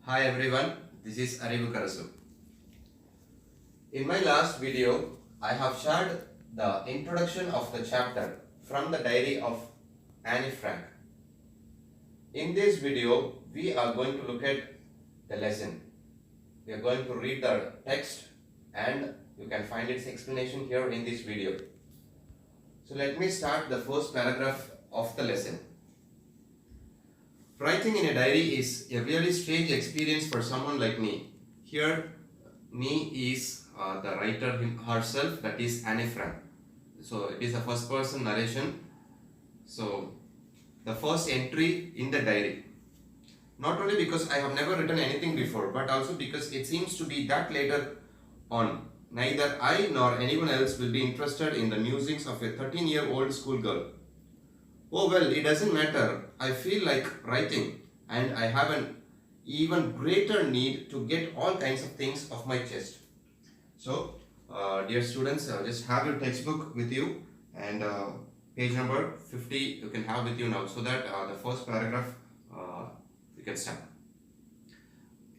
Hi everyone, this is Arivu Karasu. In my last video, I have shared the introduction of the chapter from the diary of Anne Frank. In this video, we are going to look at the lesson. We are going to read the text and you can find its explanation here in this video. So let me start the first paragraph of the lesson. Writing in a diary is a really strange experience for someone like me. Here, me is the writer herself, that is Anne Frank. So it is a first person narration. So the first entry in the diary. Not only because I have never written anything before, but also because it seems to be that later on, neither I nor anyone else will be interested in the musings of a 13-year-old schoolgirl. Oh well, it doesn't matter. I feel like writing and I have an even greater need to get all kinds of things off my chest. So, dear students, just have your textbook with you and page number 50 you can have with you now, so that the first paragraph you can start.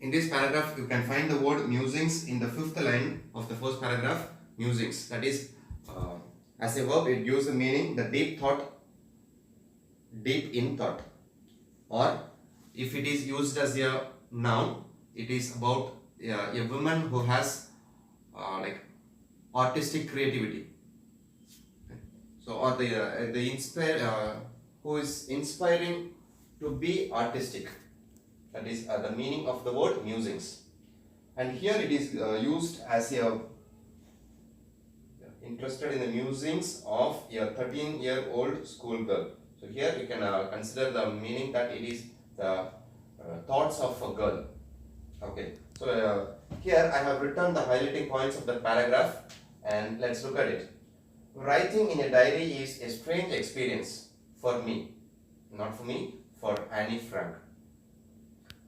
In this paragraph, you can find the word musings in the fifth line of the first paragraph. Musings, that is, as a verb, it gives the meaning the deep thought, deep in thought. Or if it is used as a noun, it is about a woman who has like artistic creativity. So, or the inspire who is inspiring to be artistic. That is the meaning of the word musings. And here it is used as a interested in the musings of a 13-year-old schoolgirl. So here you can consider the meaning that it is the thoughts of a girl. Okay. So here I have written the highlighting points of the paragraph and let's look at it. Writing in a diary is a strange experience for me. Not for me, for Anne Frank.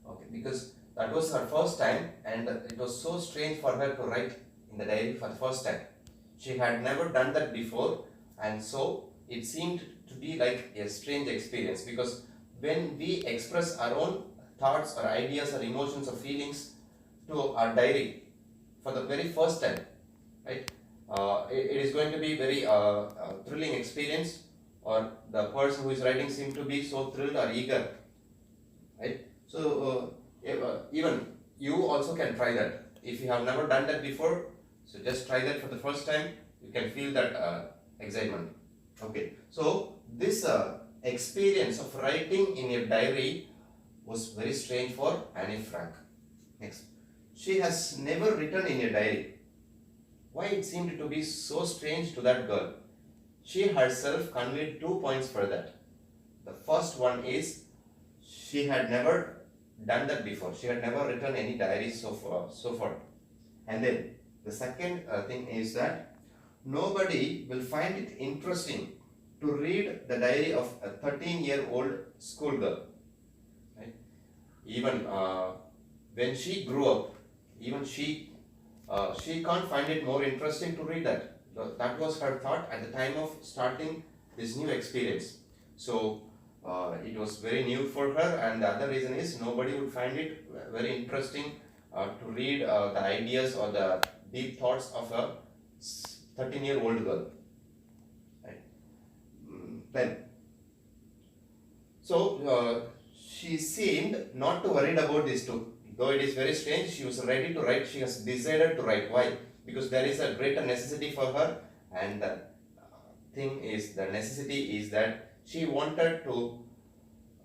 Okay, because that was her first time and it was so strange for her to write in the diary for the first time. She had never done that before, and so it seemed to be like a strange experience, because when we express our own thoughts or ideas or emotions or feelings to our diary for the very first time, right, it is going to be very thrilling experience, or the person who is writing seems to be so thrilled or eager, right? So even you also can try that. If you have never done that before, so just try that for the first time. You can feel that excitement. Okay. So this experience of writing in a diary was very strange for Anne Frank. Next. She has never written in a diary. Why it seemed to be so strange to that girl? She herself conveyed 2 points for that. The first one is she had never done that before. She had never written any diaries so far. And then the second thing is that nobody will find it interesting to read the diary of a 13-year-old schoolgirl. Right? Even when she grew up, even she can't find it more interesting to read that. That was her thought at the time of starting this new experience. So it was very new for her, and the other reason is nobody would find it very interesting to read the ideas or the deep thoughts of a 13-year-old girl. Right? Then, so she seemed not to worried about this too. Though it is very strange, she was ready to write. She has decided to write. Why? Because there is a greater necessity for her, and the necessity is that she wanted to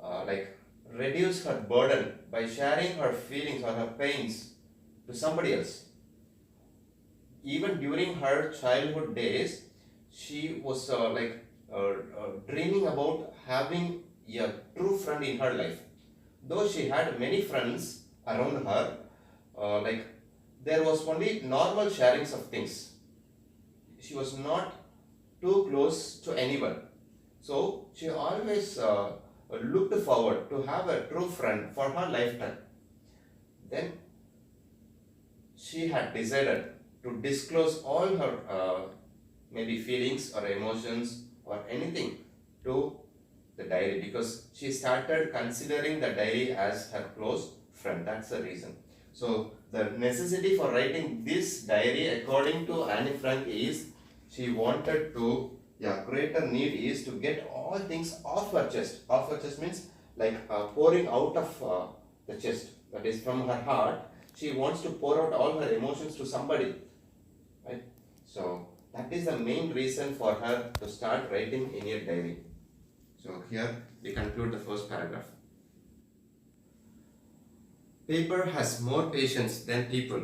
like reduce her burden by sharing her feelings or her pains to somebody else. Even during her childhood days, she was dreaming about having a true friend in her life. Though she had many friends around her, there was only normal sharings of things. She was not too close to anyone. So she always looked forward to have a true friend for her lifetime. Then she had decided to disclose all her maybe feelings or emotions or anything to the diary, because she started considering the diary as her close friend. That's the reason. So the necessity for writing this diary according to Anne Frank is she wanted to, greater need is to get all things off her chest. Off her chest means like pouring out of the chest, that is from her heart. She wants to pour out all her emotions to somebody, right? So that is the main reason for her to start writing in a diary. So here we conclude the first paragraph. Paper has more patience than people.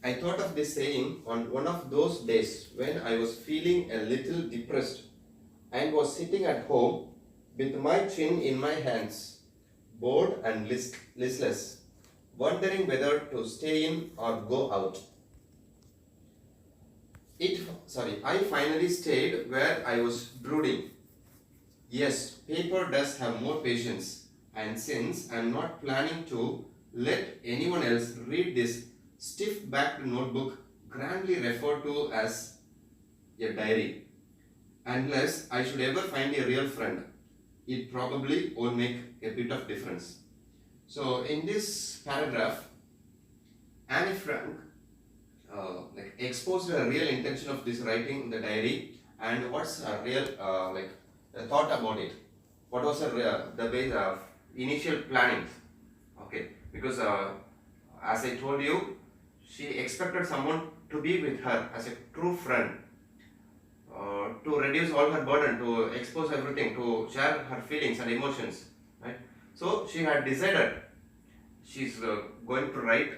I thought of this saying on one of those days when I was feeling a little depressed and was sitting at home with my chin in my hands, bored and listless, wondering whether to stay in or go out. I finally stayed where I was brooding. Yes, paper does have more patience, and since I am not planning to let anyone else read this stiff-backed notebook grandly referred to as a diary, unless I should ever find a real friend, it probably won't make a bit of difference. So in this paragraph, Anne Frank exposed the real intention of this writing the diary and what's a real thought about it. What was the base of initial planning? Okay, because as I told you, she expected someone to be with her as a true friend, to reduce all her burden, to expose everything, to share her feelings and emotions, right? So she had decided she's going to write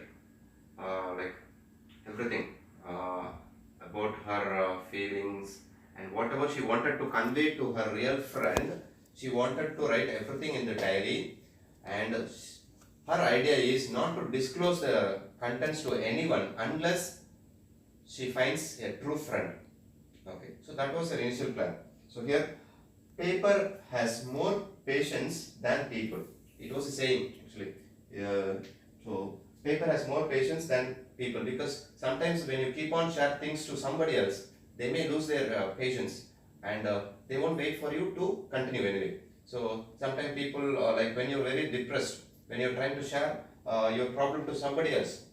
everything about her feelings and whatever she wanted to convey to her real friend. She wanted to write everything in the diary, and her idea is not to disclose the contents to anyone unless she finds a true friend. Okay, so that was her initial plan. So here, paper has more patience than people. It was a saying actually. So paper has more patience than people, because sometimes when you keep on share things to somebody else, they may lose their patience, and they won't wait for you to continue anyway. So sometimes people like when you're very depressed, when you're trying to share your problem to somebody else,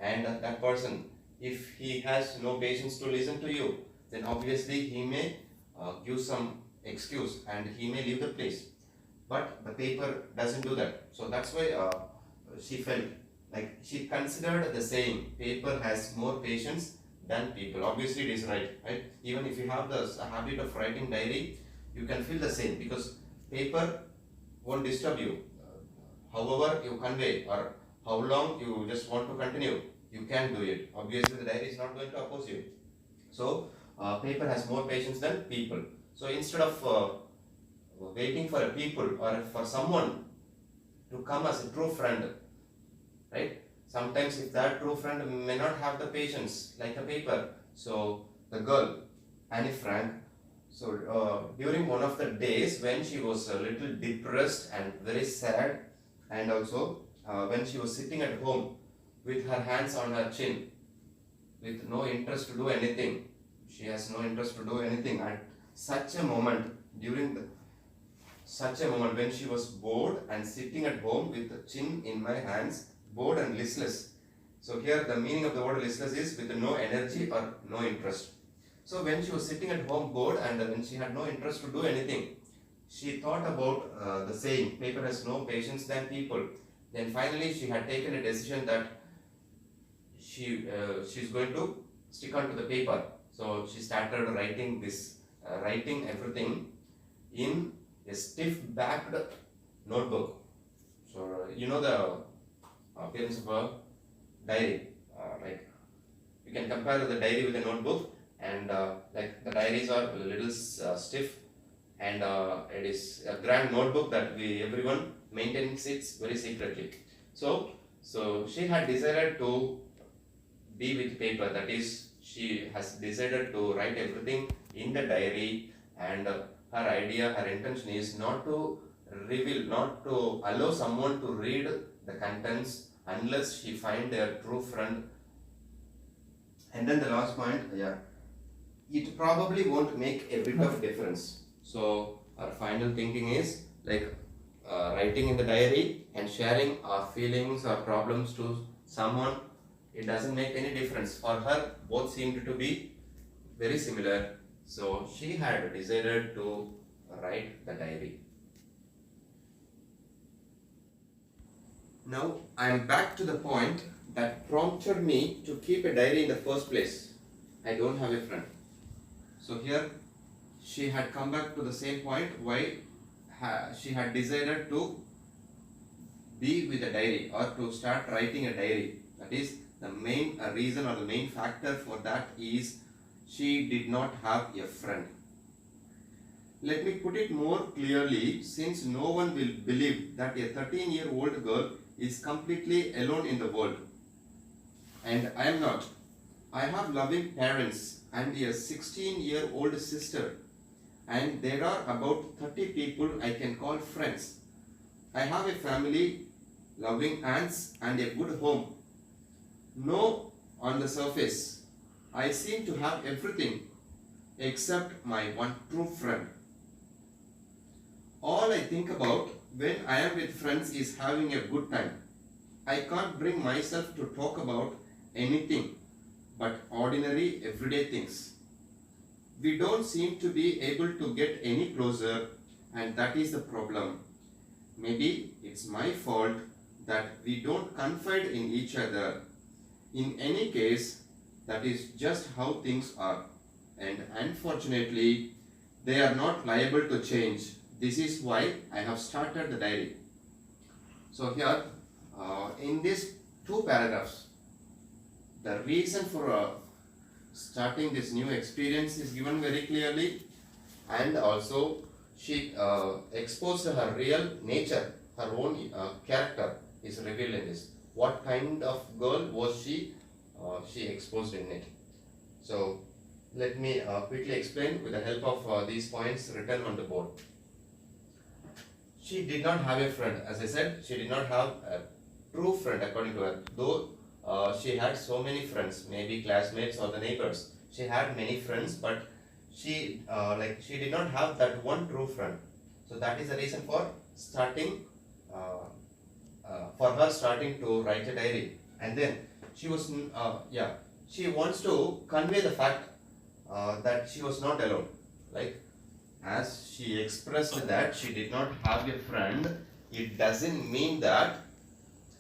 and that person, if he has no patience to listen to you, then obviously he may give some excuse and he may leave the place. But the paper doesn't do that. So that's why she felt like she considered the saying, paper has more patience than people. Obviously it is right? Even if you have the habit of writing diary, you can feel the same, because paper won't disturb you. However you convey, or how long you just want to continue, you can do it. Obviously the diary is not going to oppose you. So paper has more patience than people. So instead of waiting for a people or for someone to come as a true friend, right? Sometimes if that true friend may not have the patience like a paper, so the girl, Anne Frank, so during one of the days when she was a little depressed and very sad, and also when she was sitting at home with her hands on her chin, with no interest to do anything, she has no interest to do anything at such a moment, such a moment when she was bored and sitting at home with the chin in my hands, bored and listless. So here the meaning of the word listless is with no energy or no interest. So when she was sitting at home bored and when she had no interest to do anything, she thought about the saying, paper has no patience than people. Then finally she had taken a decision that she's going to stick on to the paper. So she started writing writing everything in a stiff-backed notebook. So you know the appearance of a diary. Like you can compare the diary with a notebook, and like the diaries are a little stiff, and it is a grand notebook that everyone maintains it very secretly. So she had decided to be with paper, that is, she has decided to write everything in the diary, and her idea, her intention is not to reveal, not to allow someone to read the contents unless she find their true friend. And then the last point, it probably won't make a bit of difference. So our final thinking is like, writing in the diary and sharing our feelings or problems to someone, it doesn't make any difference. For her, both seemed to be very similar. So she had decided to write the diary. Now I am back to the point that prompted me to keep a diary in the first place. I don't have a friend. So here she had come back to the same point why she had decided to be with a diary or to start writing a diary. That is the main reason or the main factor for that is she did not have a friend. Let me put it more clearly, since no one will believe that a 13-year-old girl is completely alone in the world. And I am not. I have loving parents and a 16-year-old sister, and there are about 30 people I can call friends. I have a family, loving aunts, and a good home. No, on the surface, I seem to have everything except my one true friend. All I think about when I am with friends is having a good time. I can't bring myself to talk about anything but ordinary everyday things. We don't seem to be able to get any closer, and that is the problem. Maybe it's my fault that we don't confide in each other. In any case, that is just how things are, and unfortunately, they are not liable to change. This is why I have started the diary. So here, in these two paragraphs, the reason for starting this new experience is given very clearly, and also she exposed her real nature, her own character is revealed in this. What kind of girl was she? She exposed in it. So let me quickly explain with the help of these points written on the board. She did not have a friend. As I said, she did not have a true friend according to her. Though she had so many friends, maybe classmates or the neighbors. She had many friends, but she she did not have that one true friend. So that is the reason for starting for her starting to write a diary. And then she was she wants to convey the fact that she was not alone. Like, as she expressed that she did not have a friend, it doesn't mean that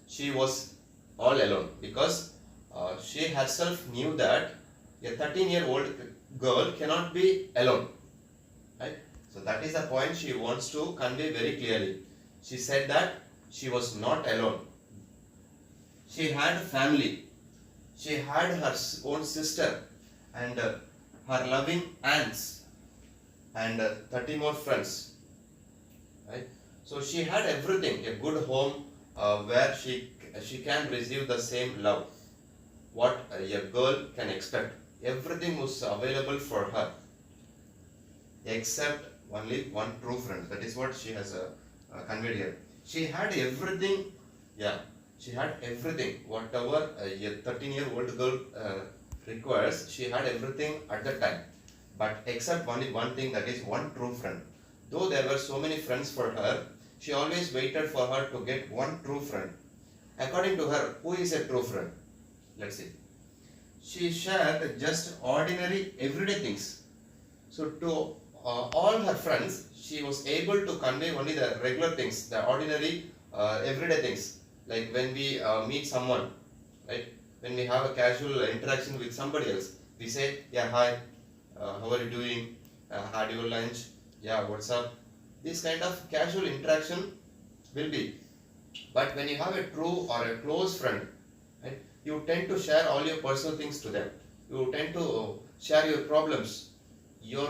she was all alone, because she herself knew that a 13-year-old girl cannot be alone, right? So that is the point she wants to convey very clearly. She said that she was not alone. She had family. She had her own sister and her loving aunts and 30 more friends, right? So she had everything, a good home where she can receive the same love what a girl can expect. Everything was available for her except only one true friend. That is what she has conveyed here. She had everything. She had everything whatever a 13-year-old girl requires. She had everything at that time, but except only one thing, that is one true friend. Though there were so many friends for her, she always waited for her to get one true friend. According to her, who is a true friend? Let's see. She shared just ordinary everyday things. So to all her friends, she was able to convey only the regular things, the ordinary everyday things. Like when we meet someone, right? When we have a casual interaction with somebody else, we say, yeah, hi, how are you doing? Had your lunch? Yeah, what's up? This kind of casual interaction will be. But when you have a true or a close friend, right, you tend to share all your personal things to them. You tend to share your problems, your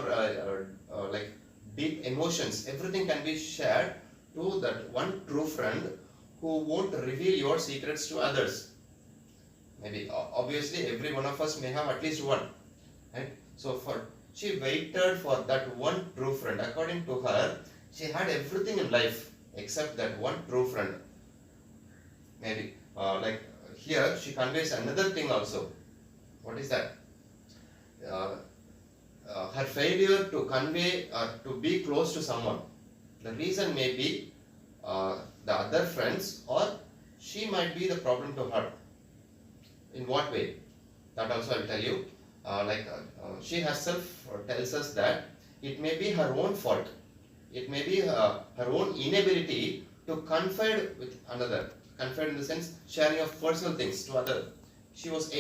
like deep emotions. Everything can be shared to that one true friend who won't reveal your secrets to others. Maybe obviously every one of us may have at least one, right? So she waited for that one true friend. According to her, she had everything in life except that one true friend. Maybe like here she conveys another thing also. What is that? Her failure to convey or to be close to someone. The reason may be the other friends, or she might be the problem to her. In what way? That also I'll tell you. She herself tells us that it may be her own fault. It may be her own inability to confide with another. Confide in the sense sharing of personal things to other. She was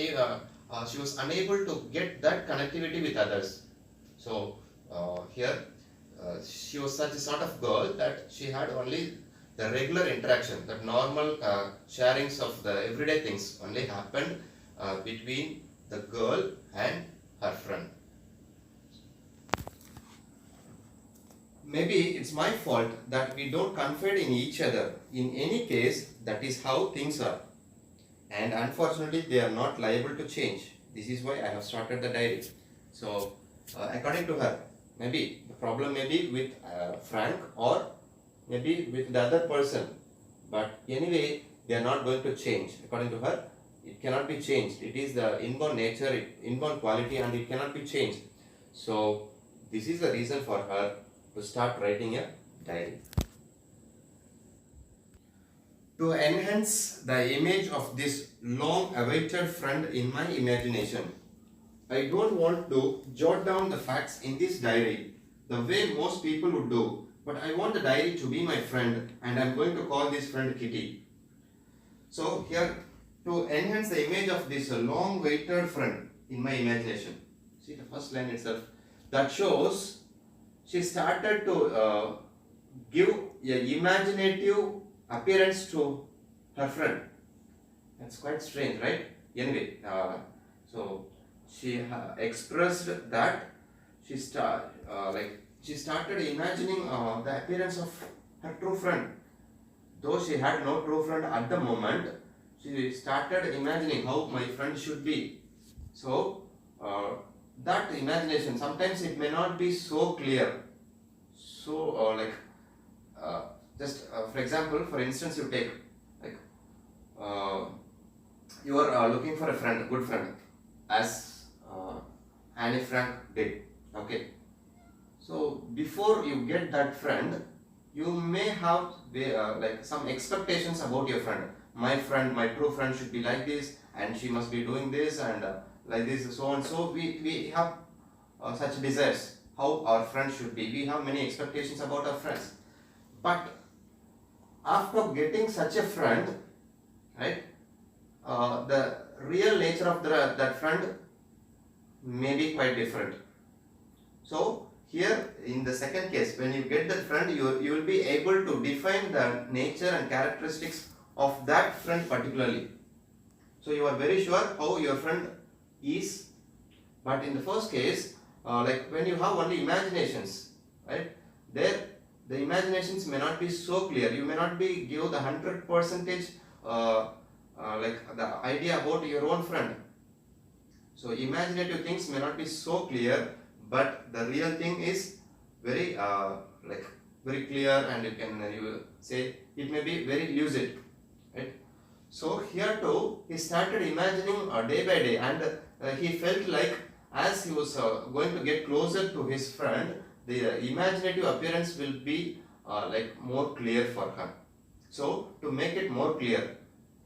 unable to get that connectivity with others. So here she was such a sort of girl that she had only the regular interaction, that normal sharings of the everyday things only happened between the girl and her friend. Maybe it's my fault that we don't confide in each other. In any case, that is how things are. And unfortunately, they are not liable to change. This is why I have started the diary. So, according to her, maybe the problem may be with Frank, or maybe with the other person. But anyway, they are not going to change. According to her, it cannot be changed. It is the inborn nature, inborn quality, and it cannot be changed. So, this is the reason for her to start writing a diary. To enhance the image of this long awaited friend in my imagination, I don't want to jot down the facts in this diary the way most people would do, but I want the diary to be my friend, and I'm going to call this friend Kitty. So here, to enhance the image of this long awaited friend in my imagination, see the first line itself, that shows she started to give an imaginative appearance to her friend. That's quite strange, right? Anyway, so she expressed that she started imagining the appearance of her true friend. Though she had no true friend at the moment, she started imagining how my friend should be. So that imagination, sometimes it may not be so clear. So for example, for instance, you take like you are looking for a friend, a good friend, as Anne Frank did. Okay. So before you get that friend, you may have some expectations about your friend. My friend, my true friend should be like this, and she must be doing this, and like this, so and so. We have such desires, how our friends should be. We have many expectations about our friends. But after getting such a friend, right, the real nature of that friend may be quite different. So here in the second case, when you get that friend, you will be able to define the nature and characteristics of that friend particularly. So you are very sure how your friend is. But in the first case, when you have only imaginations, right, there the imaginations may not be so clear. You may not be give the 100% the idea about your own friend. So imaginative things may not be so clear, but the real thing is very very clear, and you say it may be very lucid, right? So here too, he started imagining day by day, and he felt like as he was going to get closer to his friend, the imaginative appearance will be more clear for her. So to make it more clear,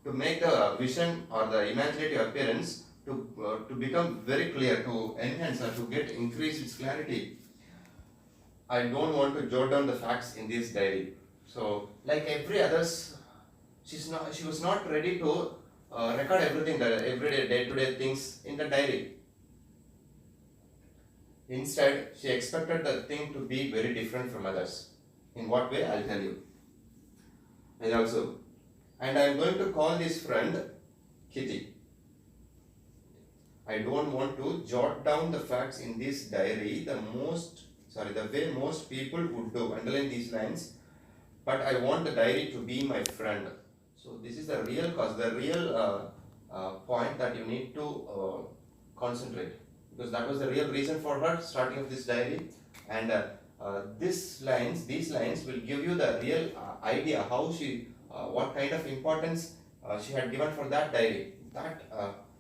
to make the vision or the imaginative appearance to become very clear, to enhance or to increase its clarity, I don't want to jot down the facts in this diary. So like every others, she was not ready to record everything, the everyday day-to-day things in the diary. Instead, she expected the thing to be very different from others. In what way? I'll tell you. And I'm going to call this friend Kitty. I don't want to jot down the facts in this diary the way most people would do. Underline these lines. But I want the diary to be my friend. So this is the real cause, the real point that you need to concentrate. Because that was the real reason for her starting of this diary, and these lines will give you the real idea how what kind of importance she had given for that diary. That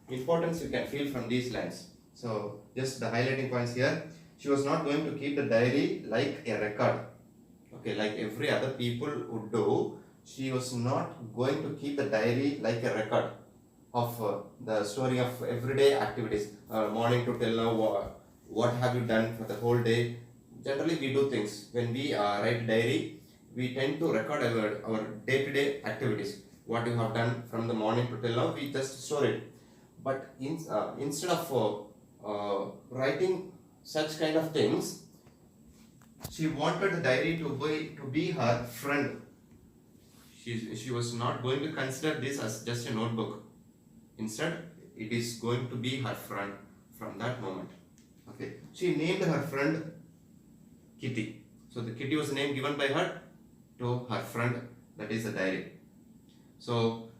importance you can feel from these lines. So just the highlighting points here. She was not going to keep the diary like a record. Okay, like every other people would do, she was not going to keep the diary like a record of the story of everyday activities, morning to till now, what have you done for the whole day. Generally we do things when we write diary, we tend to record our day-to-day activities, what you have done from the morning to till now, we just store it. But instead of writing such kind of things, she wanted the diary to be her friend. She was not going to consider this as just a notebook. Instead, it is going to be her friend from that moment. Okay. She named her friend Kitty. So the Kitty was a name given by her to her friend, that is a diary. So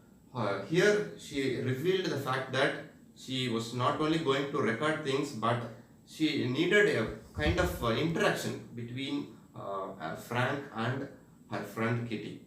here she revealed the fact that she was not only going to record things, but she needed a kind of interaction between Frank and her friend Kitty.